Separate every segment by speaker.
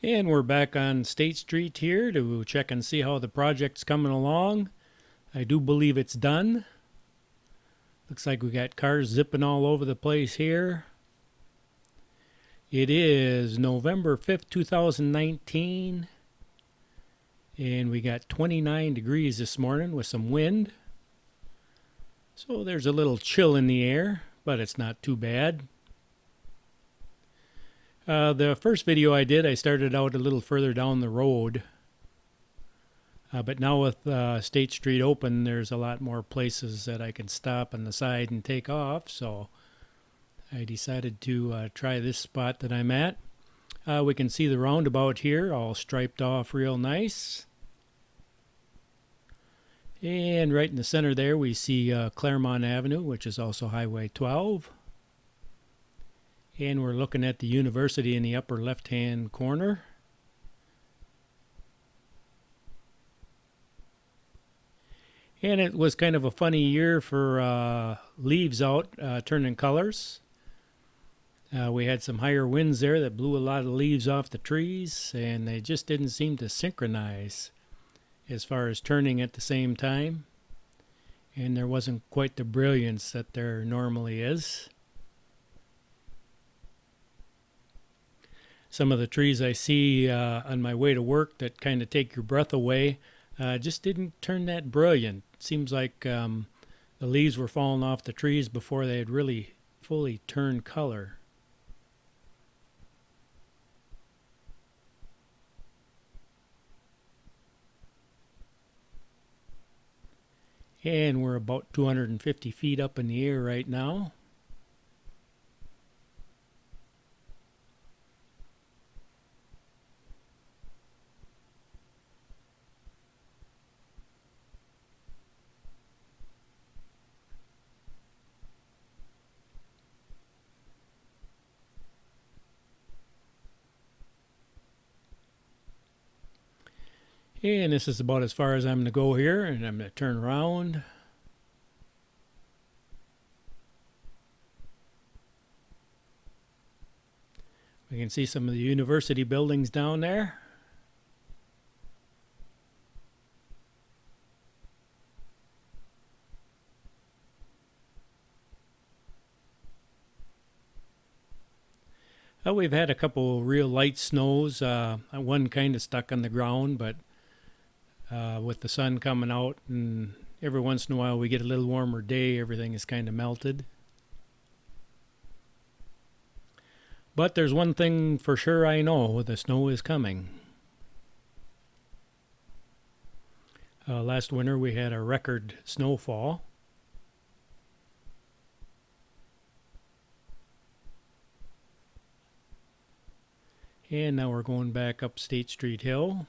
Speaker 1: And we're back on State Street here to check and see how the project's coming along. I do believe it's done. Looks like we got cars zipping all over the place here. It is November 5th, 2019. And we got 29 degrees this morning with some wind. So there's a little chill in the air, but it's not too bad. The first video I did, I started out a little further down the road. But now with State Street open, there's a lot more places that I can stop on the side and take off. So I decided to try this spot that I'm at. We can see the roundabout here, all striped off real nice. And right in the center there, we see Claremont Avenue, which is also Highway 12. And we're looking at the university in the upper left-hand corner. And it was kind of a funny year for leaves out turning colors. We had some higher winds there that blew a lot of leaves off the trees, and they just didn't seem to synchronize as far as turning at the same time. And there wasn't quite the brilliance that there normally is. Some of the trees I see on my way to work that kind of take your breath away just didn't turn that brilliant. Seems like the leaves were falling off the trees before they had really fully turned color. And we're about 250 feet up in the air right now. And this is about as far as I'm going to go here, and I'm going to turn around. We can see some of the university buildings down there. We've had a couple real light snows. One kind of stuck on the ground, but with the sun coming out and every once in a while we get a little warmer day, everything is kind of melted. But there's one thing for sure I know, the snow is coming. Last winter we had a record snowfall. And now we're going back up State Street Hill.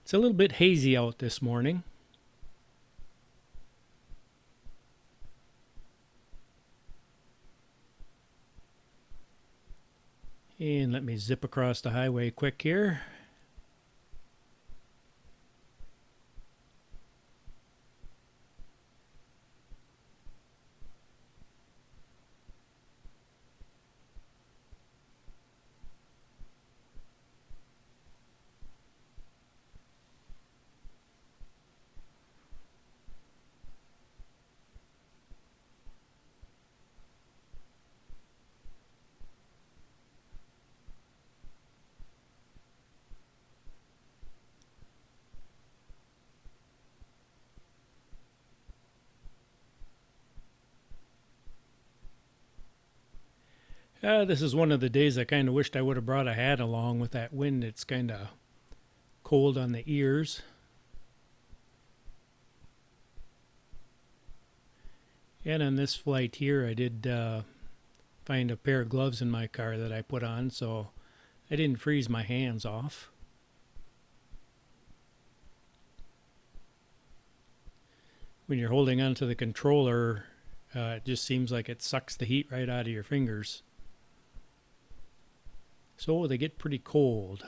Speaker 1: It's a little bit hazy out this morning. And let me zip across the highway quick here. This is one of the days I kind of wished I would have brought a hat along. With that wind, it's kind of cold on the ears. And on this flight here, I did find a pair of gloves in my car that I put on, so I didn't freeze my hands off. When you're holding onto the controller, it just seems like it sucks the heat right out of your fingers. So they get pretty cold.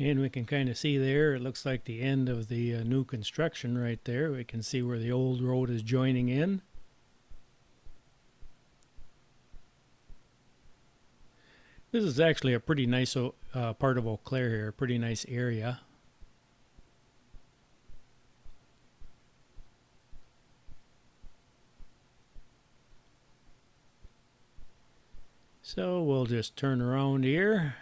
Speaker 1: And we can kind of see there, it looks like the end of the new construction right there. We can see where the old road is joining in. This is actually a pretty nice part of Eau Claire here, a pretty nice area. So we'll just turn around here.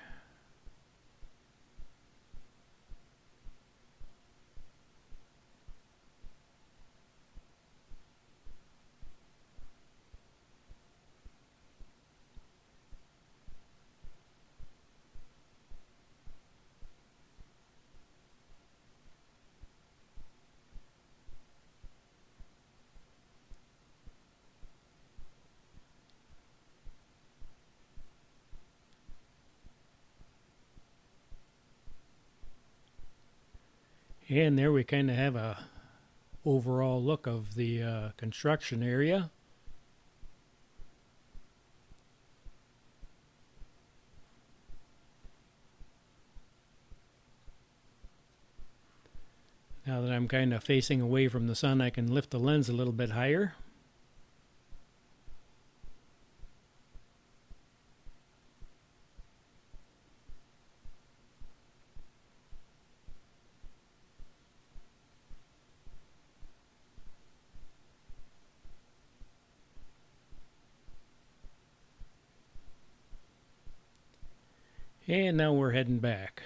Speaker 1: And there we kind of have a overall look of the construction area. Now that I'm kind of facing away from the sun, I can lift the lens a little bit higher. And now we're heading back.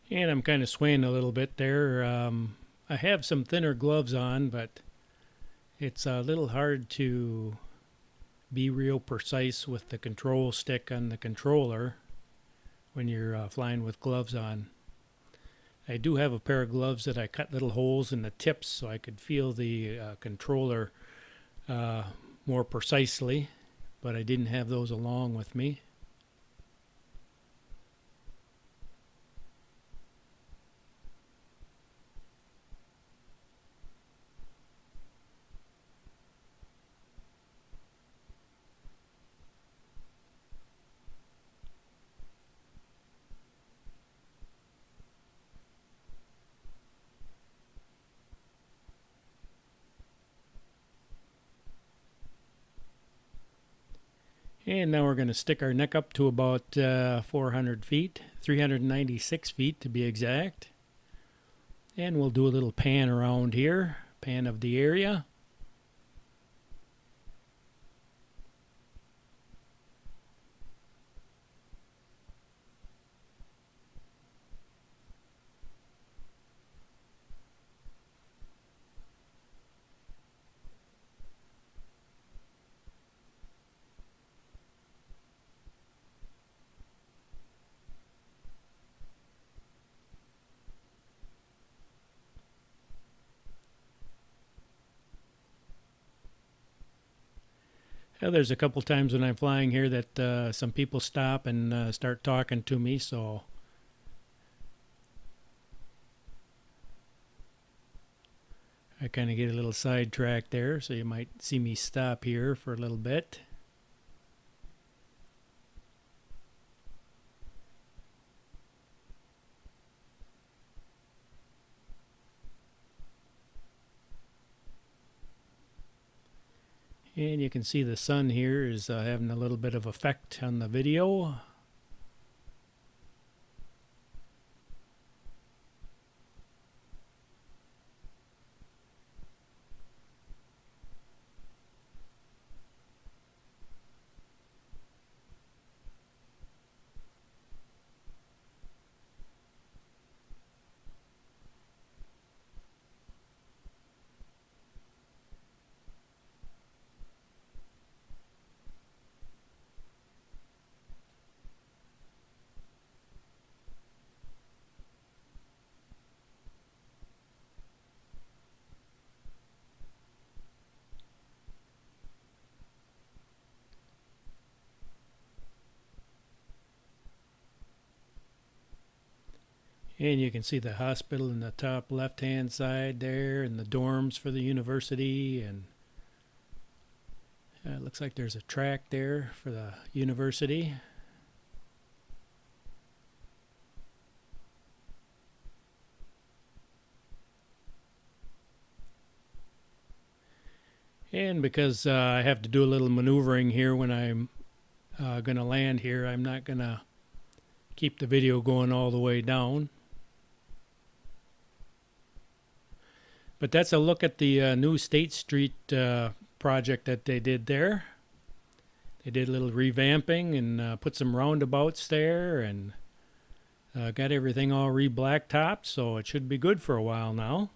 Speaker 1: And I'm kind of swaying a little bit there. I have some thinner gloves on, but it's a little hard to be real precise with the control stick on the controller when you're flying with gloves on. I do have a pair of gloves that I cut little holes in the tips so I could feel the controller more precisely, but I didn't have those along with me. And now we're going to stick our neck up to about 400 feet, 396 feet to be exact. And we'll do a little pan around here, pan of the area. There's a couple times when I'm flying here that some people stop and start talking to me, so I kind of get a little sidetracked there, so you might see me stop here for a little bit. And you can see the sun here is having a little bit of effect on the video. And you can see the hospital in the top left-hand side there, and the dorms for the university, and it looks like there's a track there for the university. And because I have to do a little maneuvering here when I'm going to land here, I'm not going to keep the video going all the way down. But that's a look at the new State Street project that they did there. They did a little revamping and put some roundabouts there, and got everything all re-blacktopped, so it should be good for a while now.